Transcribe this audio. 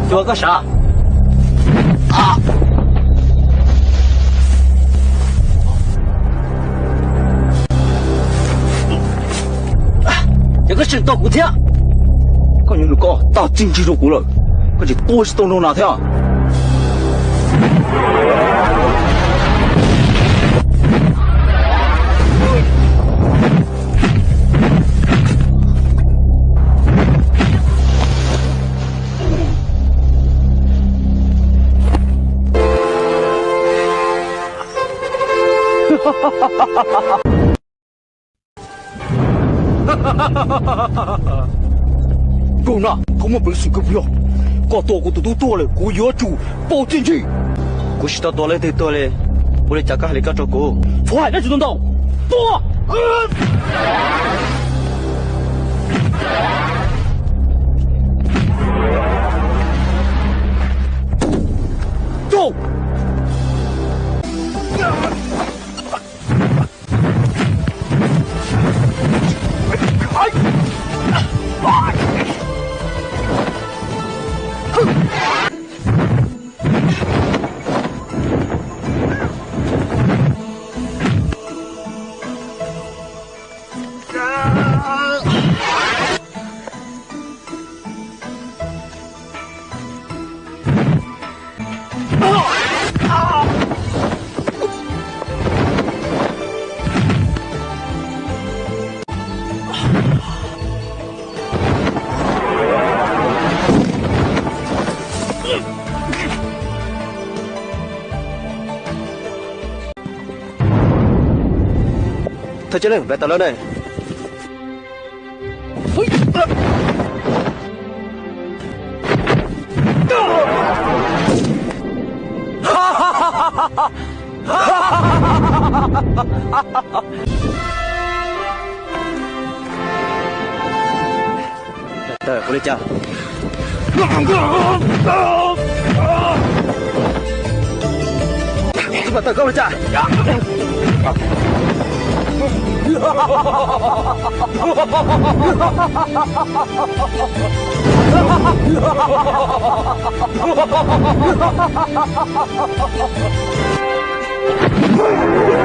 做个啥？啊！这个神道不听，看你如果打进去就过了，可是多是动动哪条？够了，他们本事可不要，搞多个都多了，我要住包进去。我知道多了得多了，我来加个还得搞这个，出海那就能到，多。走。Thôi chứ lên, về tao lên đây. Trời, boleh chào. Cepat, kau boleh chào. Ha